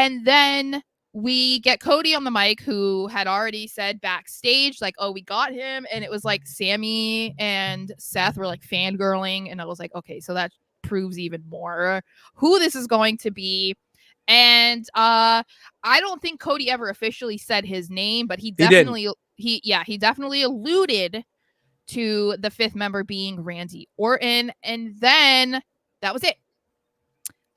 And then we get Cody on the mic, who had already said backstage, like, oh, we got him. And it was like Sammy and Seth were like fangirling. And I was like, okay, so that proves even more who this is going to be. And I don't think Cody ever officially said his name, but he definitely alluded to the fifth member being Randy Orton. And then that was it.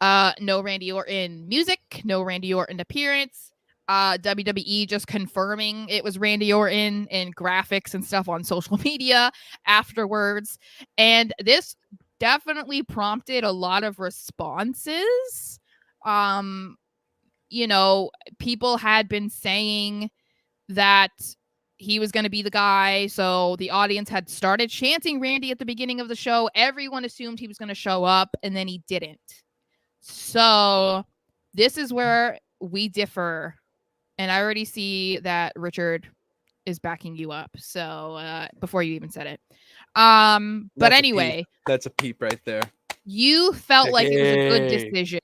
No Randy Orton music, no Randy Orton appearance. WWE just confirming it was Randy Orton and graphics and stuff on social media afterwards. And this definitely prompted a lot of responses. People had been saying that he was going to be the guy. So the audience had started chanting Randy at the beginning of the show. Everyone assumed he was going to show up, and then he didn't. So this is where we differ. And I already see that Richard is backing you up. So before you even said it. But anyway. That's a peep right there. You felt like it was a good decision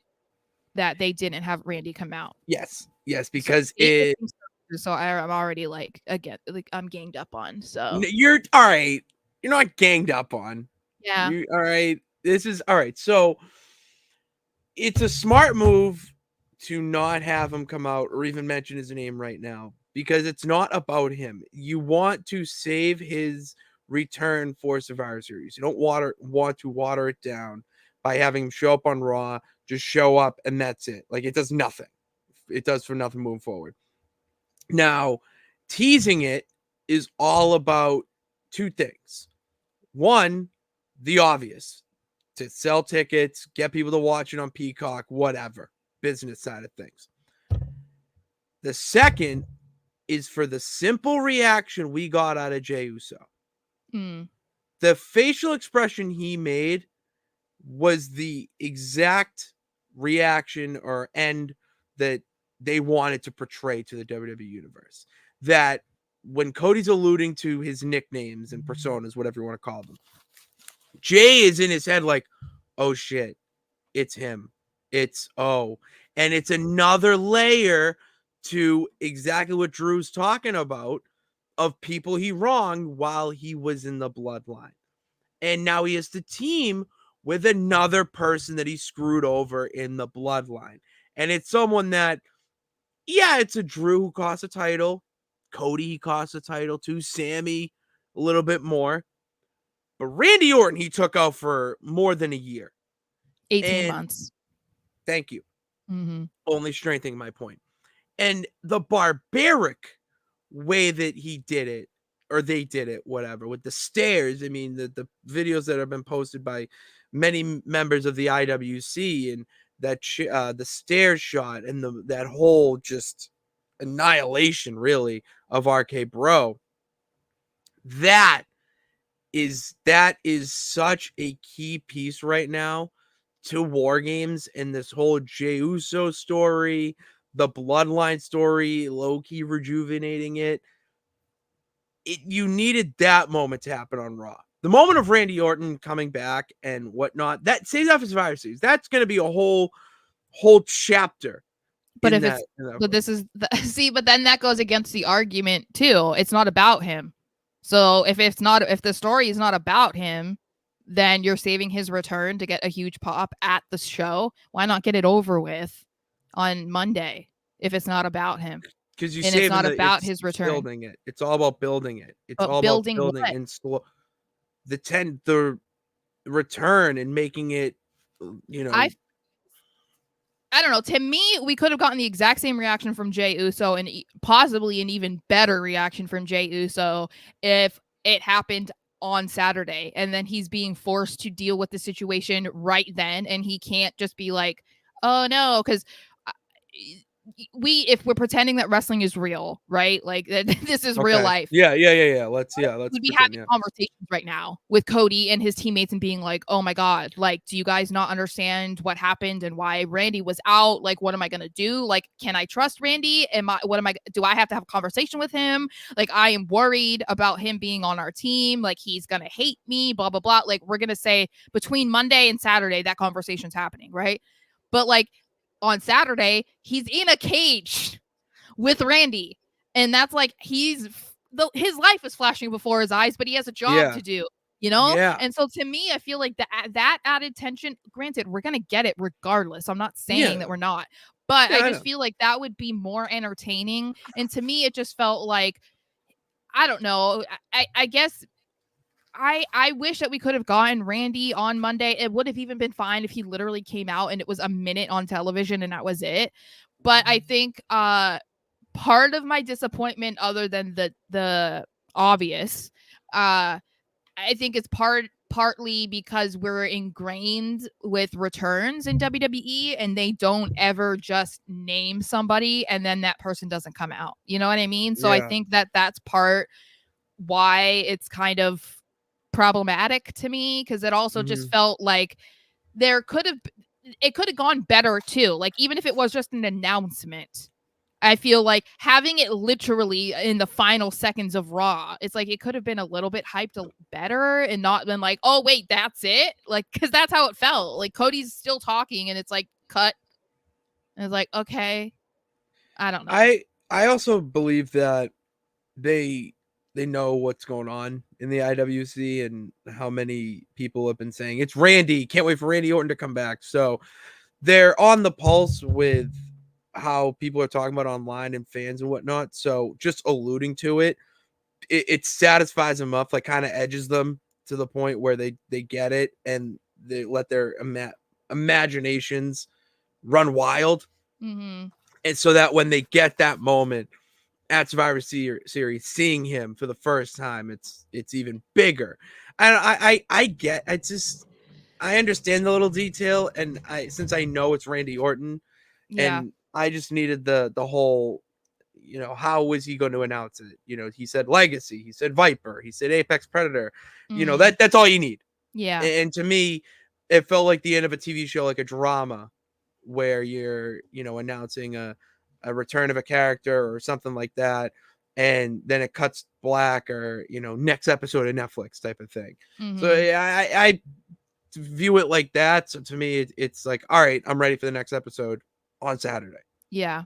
that they didn't have Randy come out. Yes, because so I'm already like, again, like I'm ganged up on. So you're all right. You're not ganged up on. Yeah. All right. This is all right. So it's a smart move to not have him come out or even mention his name right now, because it's not about him. You want to save his return for Survivor Series. You don't want to water it down by having him show up on Raw, just show up and that's it. Like, it does nothing. It does for nothing moving forward. Now, teasing it is all about two things. One, the obvious, to sell tickets, get people to watch it on Peacock, whatever, business side of things. The second is for the simple reaction we got out of Jey Uso. The facial expression he made was the exact reaction or end that they wanted to portray to the WWE universe. That when Cody's alluding to his nicknames and personas, whatever you want to call them, Jay is in his head like, oh shit, it's him. And it's another layer to exactly what Drew's talking about, of people he wronged while he was in the bloodline. And now he has to team with another person that he screwed over in the bloodline. And it's someone that, yeah, it's a Drew who cost a title. Cody, he cost a title too. Sammy, a little bit more. But Randy Orton, he took out for more than a year. 18 months. Thank you. Only strengthening my point. And the barbaric way that he did it, or they did it, whatever, with the stairs. I mean, the videos that have been posted by many members of the IWC, and that the stairs shot and that whole just annihilation, really, of RK Bro. That is such a key piece right now to War Games, and this whole Jey Uso story, the bloodline story, low-key rejuvenating it. You needed that moment to happen on Raw. The moment of Randy Orton coming back and whatnot, that saves off his Survivor Series. That's going to be a whole chapter. But if it's, but this is but then that goes against the argument too. It's not about him. So if the story is not about him, then you're saving his return to get a huge pop at the show. Why not get it over with on Monday if it's not about him? Because it's not about his return. Building it. It's all about building it. It's all about building and the return and making it, I don't know. To me, we could have gotten the exact same reaction from Jey Uso, and possibly an even better reaction from Jey Uso if it happened on Saturday, and then he's being forced to deal with the situation right then, and he can't just be like, oh no, because if we're pretending that wrestling is real, right? Like this is real life. Yeah. Let's be having conversations right now with Cody and his teammates and being like, oh my God, like, do you guys not understand what happened and why Randy was out? Like, what am I going to do? Like, can I trust Randy? Do I have to have a conversation with him? Like, I am worried about him being on our team. Like, he's going to hate me, blah, blah, blah. Like, we're going to say between Monday and Saturday, that conversation's happening. Right. But like, on Saturday, he's in a cage with Randy. And that's like his life is flashing before his eyes, but he has a job Yeah. to do, you know? Yeah. And so to me, I feel like that added tension, granted, we're going to get it regardless. I'm not saying Yeah. that we're not, but Yeah, I I just know. feel like that would be more entertaining. And to me, it just felt like, I don't know. I guess I wish that we could have gotten Randy on Monday. It would have even been fine if he literally came out and it was a minute on television and that was it. But I think part of my disappointment, other than the obvious, I think it's partly because we're ingrained with returns in WWE and they don't ever just name somebody and then that person doesn't come out. You know what I mean? So I Yeah. think that that's part why it's kind of problematic to me, because it also just Mhm. felt like there could have it could have gone better too. Like even if it was just an announcement, I feel like having it literally in the final seconds of Raw, it's like it could have been a little bit hyped better and not been like, oh wait, that's it. Like, because that's how it felt. Like Cody's still talking and it's like cut. And it's like, okay, I don't know. I also believe that they they know what's going on in the IWC and how many people have been saying it's Randy. Can't wait for Randy Orton to come back. So they're on the pulse with how people are talking about online and fans and whatnot. So just alluding to it satisfies them up, like kind of edges them to the point where they get it and they let their imaginations run wild. Mm-hmm. And so that when they get that moment at Survivor Series, seeing him for the first time, it's even bigger. And I get, I just I understand the little detail, and I since I know it's Randy Orton, Yeah. and I just needed the whole, how was he going to announce it? He said Legacy, he said Viper, he said Apex Predator. Mm-hmm. That's all you need. Yeah. And to me, it felt like the end of a TV show, like a drama, where you're announcing a return of a character or something like that, and then it cuts black, or next episode of Netflix type of thing. So Mm-hmm. I view it like that. So to me, it's like, all right, I'm ready for the next episode on Saturday. Yeah.